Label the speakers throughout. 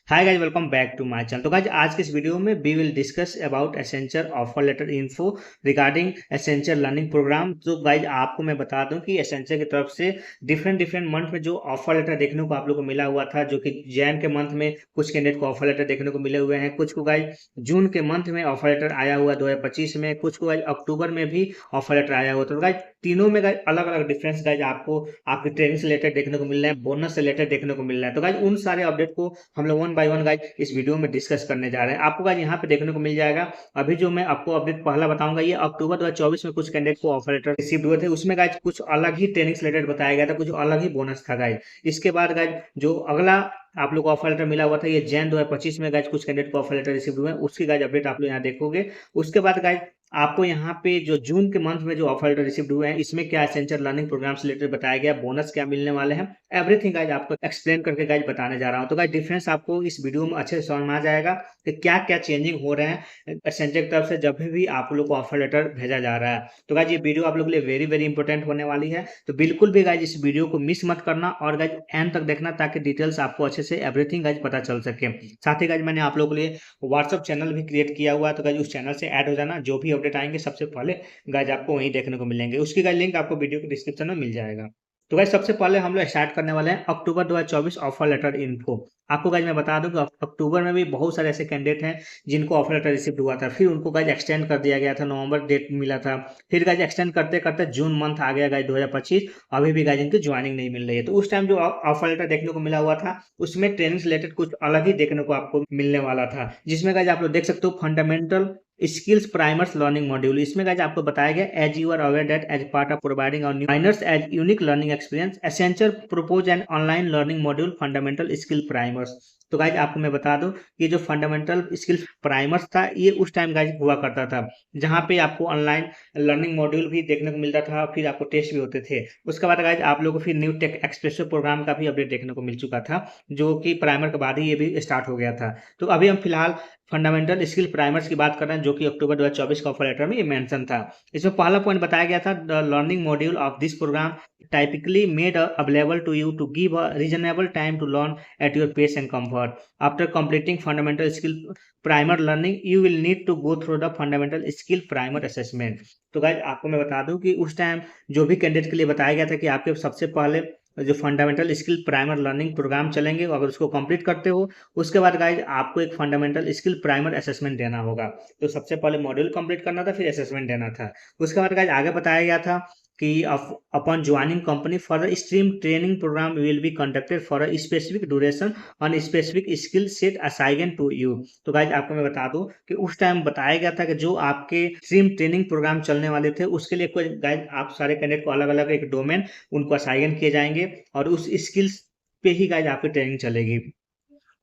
Speaker 1: Hi guys, welcome back to my channel. तो guys आज के इस वीडियो में we will discuss about Accenture offer letter info regarding Accenture learning programme. तो guys आपको मैं बता दूं कि एसेंचर की तरफ से डिफरेंट मंथ में जो ऑफर लेटर देखने को आप लोग को मिला हुआ था, जो कि जैन के मंथ में कुछ कैंडिडेट को ऑफर लेटर देखने को मिले हुए हैं, कुछ को गाइज जून के मंथ में ऑफर लेटर आया हुआ 2025 में, कुछ को गाइज अक्टूबर में भी ऑफर लेटर आया हुआ। तो गाइज तीनों में गाइज अलग अलग डिफरेंस गाइज आपको आपकी ट्रेनिंग से रिलेटेड देखने को मिल रहा है, बोनस से रिलेटेड देखने को मिल रहा है। तो गाइज उन सारे अपडेट को हम लोग वन बाय वन गाइज इस वीडियो में डिस्कस करने जा रहे हैं। आपको गाइज यहाँ पे देखने को मिल जाएगा। अभी जो मैं आपको अपडेट पहला बताऊंगा, ये अक्टूबर 2024 में कुछ कैंडिडेट को ऑफर लेटर रिसीव हुए थे। उसमें गाइज कुछ अलग ही ट्रेनिंग से रिलेटेड बताया गया था, कुछ अलग ही बोनस था गाइज। इसके बाद गाइज जो अगला आप लोग को ऑफर लेटर मिला हुआ था, ये जैन 2025 में गाइज कुछ कैंडिडेट को ऑफर लेटर रिसीव हुए हैं, उसकी गाइज अपडेट आप लोग यहाँ देखोगे। उसके बाद गाइज आपको यहाँ पे जो जून के मंथ में जो ऑफर लेटर रिसीव हुए हैं, इसमें क्या एसेंचर लर्निंग प्रोग्राम से रिलेटेड बताया गया, बोनस क्या मिलने वाले हैं, एवरीथिंग गाइज आपको एक्सप्लेन करके गाइज बताने जा रहा हूँ। तो गाइज डिफरेंस आपको इस वीडियो में अच्छे से समझ में आ जाएगा कि क्या क्या चेंजिंग हो रहे हैं एसेंचर की तरफ से जब भी आप लोग को ऑफर लेटर भेजा जा रहा है। तो गाइज ये वीडियो आप लोग के लिए वेरी वेरी इंपॉर्टेंट होने वाली है, तो बिल्कुल भी गाइज इस वीडियो को मिस मत करना और गाइज एंड तक देखना, ताकि डिटेल्स आपको अच्छे से एवरीथिंग गाइज पता चल सके। साथ ही गाइज मैंने आप लोगों के लिए व्हाट्सअप चैनल भी क्रिएट किया हुआ है, तो गाइज उस चैनल से ऐड हो जाना। जो भी अपडेट आएंगे सबसे पहले गाइज आपको वहीं देखने को मिलेंगे। उसकी गाइज लिंक आपको वीडियो के डिस्क्रिप्शन में मिल जाएगा। तो गाइज सबसे पहले हम लोग स्टार्ट करने वाले हैं अक्टूबर 2024 ऑफर लेटर इन्फो। आपको गाइज मैं बता दूं कि अक्टूबर में भी बहुत सारे ऐसे कैंडिडेट हैं जिनको ऑफर लेटर रिसीव हुआ था, फिर उनको गाइज एक्सटेंड कर दिया गया था, नवंबर डेट मिला था, फिर गाइज एक्सटेंड करते करते जून मंथ आ गया गाइज 2025। अभी भी गाइज इनकी ज्वाइनिंग नहीं मिल रही है। तो उस टाइम जो ऑफर लेटर देखने को मिला हुआ था, उसमें ट्रेनिंग से रिलेटेड कुछ अलग ही देखने को आपको मिलने वाला था, जिसमें गाइज आप लोग देख सकते हो fundamental skills primers learning module. इसमें गाइज आपको बताया गया, as you are aware that as part of providing our minors as unique learning experience Accenture propose and online learning module fundamental skill primers. तो गाइज आपको मैं बता दूं कि जो फंडामेंटल स्किल प्राइमर्स था, ये उस टाइम गाइज हुआ करता था, जहां पे आपको ऑनलाइन लर्निंग मॉड्यूल भी देखने को मिलता था, फिर आपको टेस्ट भी होते थे। उसके बाद गाइज आप लोगों को फिर न्यू टेक एक्सप्रेसो प्रोग्राम का भी अपडेट देखने को मिल चुका था, जो कि प्राइमर के बाद ही ये भी स्टार्ट हो गया था। तो अभी हम फिलहाल फंडामेंटल स्किल प्राइमर्स की बात कर रहे हैं, जो कि अक्टूबर 2024 का ऑफर लेटर में ये मेंशन था। इसमें पहला पॉइंट बताया गया था, the learning module of this programme typically made available to you to give a reasonable time to learn at your pace and comfort. After completing fundamental skill primer learning, you will need to go through the fundamental skill primer assessment. तो guys आपको मैं बता दूं कि उस time जो भी candidate के लिए बताया गया था कि आपके सबसे पहले जो fundamental skill primer learning programme चलेंगे, अगर उसको कंप्लीट करते हो, उसके बाद गाइज आपको एक फंडामेंटल स्किल प्राइमर असेसमेंट देना होगा। तो सबसे पहले मॉड्यूल कंप्लीट करना था, फिर असेसमेंट देना था। उसके बाद गाइज आगे बताया गया था कि upon joining company further stream training program will be conducted for a specific duration on specific skill set assigned to you। तो गाइज आपको मैं बता दूं कि उस टाइम बताया गया था कि जो आपके स्ट्रीम ट्रेनिंग प्रोग्राम चलने वाले थे, उसके लिए कोई गाइज आप सारे कैंडिडेट को अलग अलग एक डोमेन उनको असाइन किए जाएंगे और उस स्किल्स पे ही गाइज आपकी ट्रेनिंग चलेगी।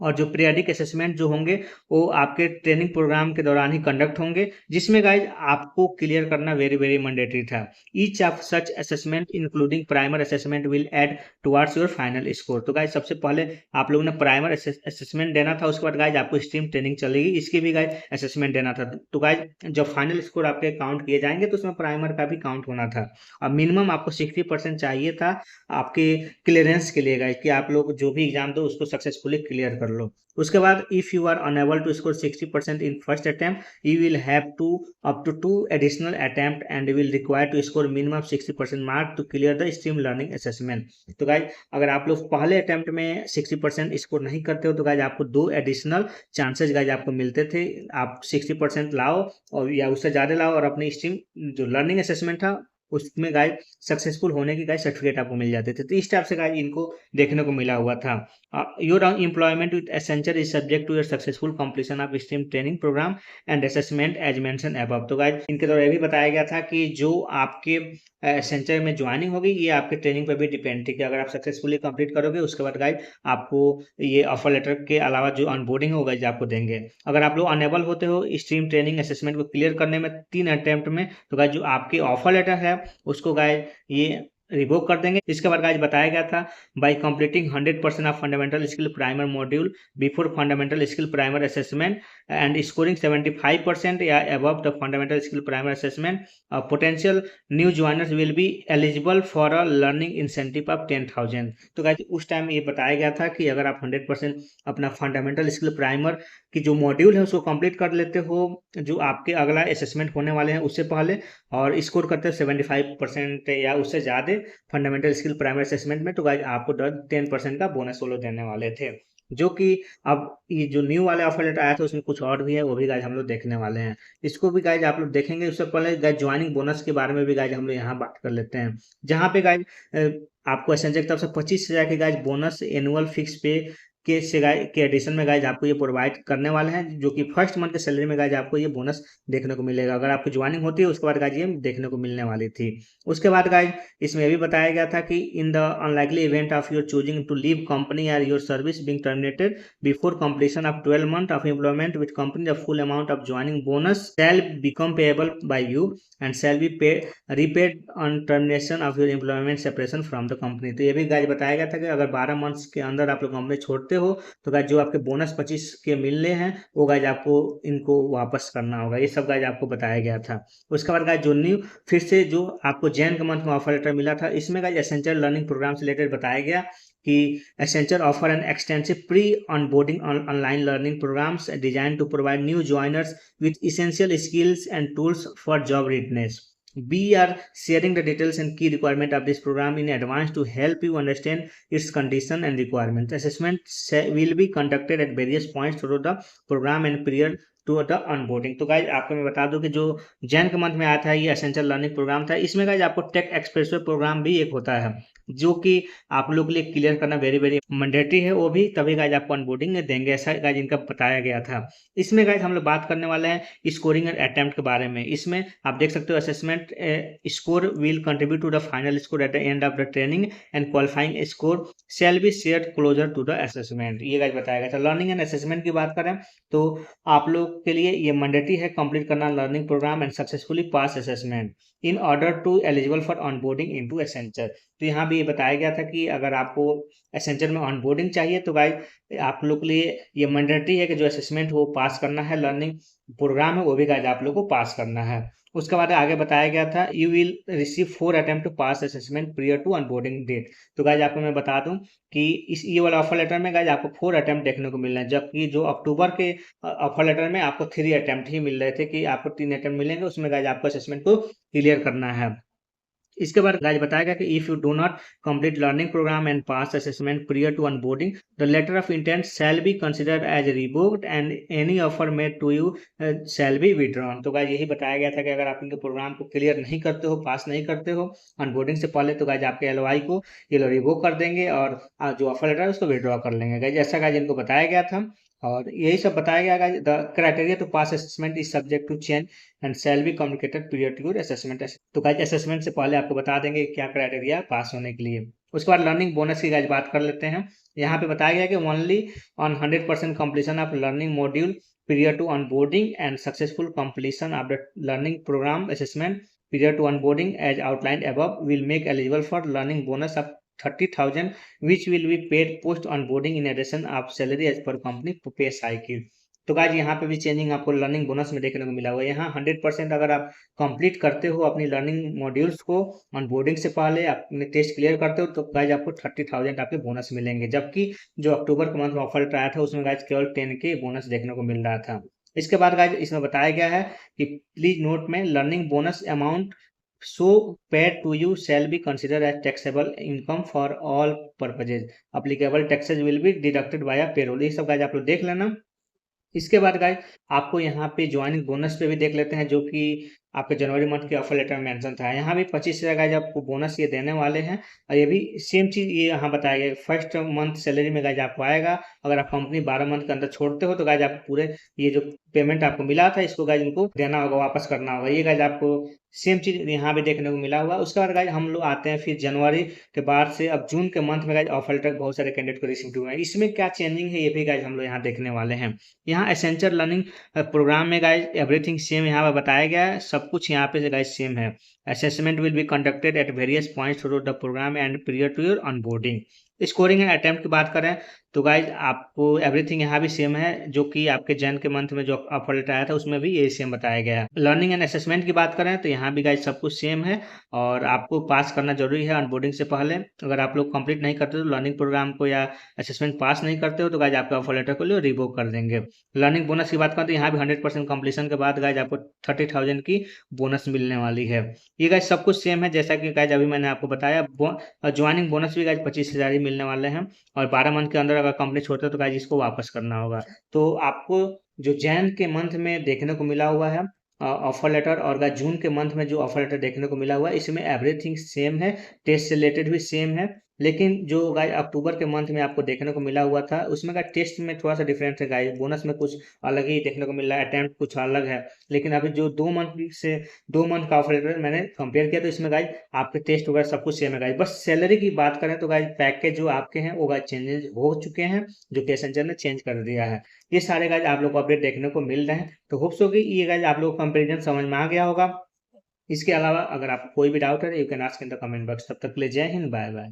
Speaker 1: और जो पीरियडिक असेसमेंट जो होंगे, वो आपके ट्रेनिंग प्रोग्राम के दौरान ही कंडक्ट होंगे, जिसमें गाइज आपको क्लियर करना वेरी वेरी मैंडेटरी था। Each of such assessment including primer assessment will add towards your final score. तो गाइज सबसे पहले आप लोगों ने प्राइमर असेसमेंट देना था, उसके बाद गाइज आपको स्ट्रीम ट्रेनिंग चलेगी, इसकी भी गाइज असेसमेंट देना था। तो गाइज जब फाइनल स्कोर आपके काउंट किए जाएंगे, तो उसमें प्राइमर का भी काउंट होना था और मिनिमम आपको 60% चाहिए था आपके क्लियरेंस के लिए गाइज, कि आप लोग जो भी एग्जाम दो उसको सक्सेसफुली क्लियर कर लो। उसके बाद if you are unable to score 60% in first attempt, you will have to up to 2 additional attempt and will require to score minimum 60% mark to clear the stream learning assessment. तो guys अगर आप लोग पहले attempt में 60% score नहीं करते हो, तो गाइज आपको 2 एडिशनल चांसेस गाइज आपको मिलते थे। आप 60% लाओ और या उससे ज़्यादा लाओ और अपनी स्ट्रीम जो लर्निंग असेसमेंट था उसमें गाइज सक्सेसफुल होने की गाइज सर्टिफिकेट आपको मिल जाते थे। तो इस टाइप से गाइज इनको देखने को मिला हुआ था। Your employment with Accenture is subject to your successful completion of stream training programme and assessment as mention above. तो गाइज इनके द्वारा यह भी बताया गया था कि जो आपके एसेंचर में ज्वाइनिंग होगी, ये आपके ट्रेनिंग पर भी डिपेंड थी कि अगर आप सक्सेसफुली कंप्लीट करोगे, उसके बाद गाइज आपको ये ऑफर लेटर के अलावा जो ऑनबोर्डिंग होगा जो आपको देंगे। अगर आप लोग अनेबल होते हो स्ट्रीम ट्रेनिंग असेसमेंट को क्लियर करने में 3 अटेम्प्ट में, तो गाइज जो आपके ऑफर लेटर है उसको गाइज ये रिवोक कर देंगे। इसके बाद गाइज बताया गया था bye completing 100% of fundamental skill primer module before fundamental skill primer assessment and scoring 75% या above the fundamental skill primer assessment, potential new joiners will be eligible for a learning incentive of 10,000। तो guys उस time ये बताया गया था कि अगर आप 100% अपना फंडामेंटल स्किल प्राइमर की जो मॉड्यूल है उसको कंप्लीट कर लेते हो, जो आपके अगला असेसमेंट होने वाले हैं उससे पहले, और स्कोर करते हो 75% या उससे ज़्यादा फंडामेंटल स्किल प्राइमरी असेसमेंट में, तो गाइज आपको 10% का बोनस वो लोग देने वाले थे। जो कि अब ये जो न्यू वाले ऑफर लेटर आया था उसमें कुछ और भी है, वो भी गाइज हम लोग देखने वाले हैं। इसको भी गाइज आप लोग देखेंगे। उससे पहले गाइज ज्वाइनिंग बोनस के बारे में भी गाइज हम लोग यहाँ बात कर लेते हैं, जहाँ पे गाइज आपको एसेंचर की तरफ से 25,000 के गाइज बोनस एनुअल फिक्स पे के एडिशन में गाइज आपको ये प्रोवाइड करने वाले हैं, जो कि फर्स्ट मंथ के सैलरी में गाइज आपको ये बोनस देखने को मिलेगा। अगर आपकी ज्वाइनिंग होती है उसके बाद गाइज ये देखने को मिलने वाली थी। उसके बाद गाइज इसमें भी बताया गया था कि in the unlikely event of your choosing to leave company or your service being terminated before completion of 12 month of employment with company, the full amount of joining bonus shall become payable by you and shall be repaid on termination of your employment separation from the company. तो ये भी guys बताया गया था कि अगर 12 months के अंदर आप लोग कंपनी छोड़ते हो तो गाइज जो आपके बोनस 25 के मिलने हैं वो गाइज आपको इनको वापस करना होगा। ये सब गाइज आपको बताया गया था। उसके बाद गाइज जो न्यू फिर से जो आपको जैन के मंथ में ऑफर लेटर मिला था, इसमें गाइज एसेंशियल लर्निंग प्रोग्राम से रिलेटेड बताया गया कि Accenture offer an extensive pre onboarding online learning programmes design to provide new joiners with essential skills and tools for job readiness. We are sharing the details and key requirement of this program in advance to help you understand its condition and requirements. Assessment will be conducted at various points through the program and period to the onboarding. तो guys आपको मैं बता दूं कि जो जैन के month में आया था ये एसेंशियल लर्निंग प्रोग्राम था। इसमें गाइज आपको टेक एक्सप्रेसवे प्रोग्राम भी एक होता है, जो कि आप लोग के लिए क्लियर करना वेरी वेरी मैंडेटरी है। वो भी तभी गाइज आपको ऑनबोर्डिंग में देंगे, ऐसा गाइज इनका बताया गया था। इसमें गाइज हम लोग बात करने वाले हैं स्कोरिंग एंड अटेम्प्ट के बारे में। इसमें आप देख सकते हो assessment score will contribute to the final score at the end of the training and qualifying score shall be shared closer to the assessment. ये गाइज बताया गया था। लर्निंग एंड असेसमेंट की बात करें तो आप लोग के लिए ये मैंडेटरी है कंप्लीट करना learning programme and successfully pass assessment in order to eligible for onboarding into Accenture. तो यहाँ भी ये बताया गया था कि अगर आपको एसेंचर में ऑनबोर्डिंग चाहिए तो गाइज आप लोग के लिए ये मैंडेटरी है कि जो असेसमेंट वो पास करना है, लर्निंग प्रोग्राम है वो भी गाइज आप लोग को पास करना है। उसके बाद आगे बताया गया था you will receive 4 attempt to pass assessment prior to onboarding date. तो गाइज आपको मैं बता दूं कि इस ये वाला ऑफर लेटर में गाइज आपको 4 अटेम्प्ट देखने को मिल रहे हैं, जबकि जो अक्टूबर के ऑफर लेटर में आपको 3 अटेम्प्ट ही मिल रहे थे कि आपको 3 अटेम्प्ट मिलेंगे, उसमें गाइज आपको असेसमेंट को क्लियर करना है। इसके बाद गाइज बताया गया कि if you do not complete learning programme and pass assessment prior to onboarding the letter of intent shall be considered as revoked and any offer made to you shall be withdrawn. तो guys यही बताया गया था कि अगर आप इनके programme को क्लियर नहीं करते हो, पास नहीं करते हो ऑनबोर्डिंग से पहले, तो गाइज आपके एलओआई को ये लोग रिवोक कर देंगे और जो ऑफर लेटर है उसको विड्रॉ कर लेंगे। गाइज ऐसा गाइज इनको बताया गया था और यही सब बताया गया guys. The criteria to pass assessment is subject to change and shall be communicated period to your assessment. तो गाइज असेसमेंट से पहले आपको बता देंगे क्या क्राइटेरिया पास होने के लिए। उसके बाद लर्निंग बोनस की गाइज बात कर लेते हैं। यहाँ पे बताया गया कि only on 100% completion of learning module period to onboarding and successful completion of the learning programme assessment period to onboarding as outlined above will make eligible for learning bonus of 30,000 which will be paid post onboarding in addition of salary as per company pay cycle। तो guys यहाँ पे भी changing आपको learning bonus में देखने को मिला हुआ है। यहाँ 100% अगर आप कंप्लीट करते हो अपनी लर्निंग मॉड्यूल्स को ऑनबोर्डिंग से पहले, अपने टेस्ट क्लियर करते हो, तो गाइज आपको 30,000 आपके बोनस मिलेंगे। जबकि जो अक्टूबर के मंथ में ऑफर आया था उसमें गाइज केवल 10 के बोनस देखने को मिल रहा था। इसके बाद गाइज इसमें बताया गया है कि प्लीज नोट में learning bonus amount so paid to you shall be considered as taxable income for all purposes, applicable taxes will be deducted via payroll। ये सब गाइज आप लोग देख लेना। इसके बाद गाइज आपको यहाँ पे ज्वाइनिंग बोनस पे भी देख लेते हैं, जो कि आपके जनवरी मंथ के ऑफर लेटर में मेंशन था। यहाँ भी 25,000 गाइज आपको बोनस ये देने वाले हैं और ये भी सेम चीज ये यहाँ बताया गया। फर्स्ट मंथ सैलरी में गाइज आपको आएगा। अगर आप कंपनी 12 मंथ के अंदर छोड़ते हो तो गाइज आपको पूरे ये जो पेमेंट आपको मिला था इसको गाइज इनको देना होगा, वापस करना होगा। ये गाइज आपको सेम चीज यहाँ भी देखने को मिला हुआ। उसके बाद गाइज हम लोग आते हैं फिर जनवरी के बाद से अब जून के मंथ में गाइज ऑफर लेटर बहुत सारे कैंडिडेट को रिसीव हुए हैं। इसमें क्या चेंजिंग है ये भी गाइज हम लोग यहाँ देखने वाले हैं। यहाँ एसेंचर लर्निंग प्रोग्राम में गाइज एवरीथिंग सेम यहाँ पर बताया गया है। सब सब कुछ यहाँ पे गाइज सेम है। Assessment will be conducted at various points through the programme and period to your onboarding. Scoring and attempt की बात करें तो गाइज आपको एवरीथिंग यहाँ भी सेम है, जो कि आपके जैन के मंथ में जो ऑफर लेटर आया था उसमें भी यही सेम बताया गया है। लर्निंग एंड असेसमेंट की बात करें तो यहाँ भी गाइज सब कुछ सेम है और आपको पास करना जरूरी है ऑनबोर्डिंग से पहले। अगर आप लोग कंप्लीट नहीं करते तो लर्निंग प्रोग्राम को या असेसमेंट पास नहीं करते हो तो गाइज आपका ऑफर लेटर को रिवोक कर देंगे। लर्निंग बोनस की बात करें तो यहाँ भी 100% कंप्लीशन के बाद गाइज आपको 30,000 की बोनस मिलने वाली है। ये गाइज सब कुछ सेम है जैसा कि गाइज अभी मैंने आपको बताया। ज्वाइनिंग बोनस भी गाइज 25,000 ही मिलने वाले हैं और 12 मंथ के अंदर अगर कंपनी छोड़ते है तो गाइज इसको वापस करना होगा। तो आपको जो जैन के मंथ में देखने को मिला हुआ है ऑफर लेटर और गाइज जून के मंथ में जो ऑफर लेटर देखने को मिला हुआ है, इसमें एवरीथिंग सेम है, टेस्ट से रिलेटेड भी सेम है। लेकिन जो गाइज अक्टूबर के मंथ में आपको देखने को मिला हुआ था उसमें का टेस्ट में थोड़ा सा डिफरेंस है गाइज, बोनस में कुछ अलग ही देखने को मिल रहा है, अटेम्प्ट कुछ अलग है। लेकिन अभी जो 2 मंथ का ऑफर लेटर मैंने कंपेयर किया तो इसमें गाइज आपके टेस्ट वगैरह सब कुछ सेम है गाइज। बस सैलरी की बात करें तो गाइज पैकेज जो आपके हैं वो गाइज चेंजेस हो चुके हैं, जो कि एसेंचर ने चेंज कर दिया है। ये सारे गाइज आप लोग को अपडेट देखने को मिल रहे हैं। तो होप्स हो कि ये गाइज आप लोग को कंपेरिजन समझ में आ गया होगा। इसके अलावा अगर आपको कोई भी डाउट है you can ask in the comment box. तब तक के लिए जय हिंद, बाय बाय।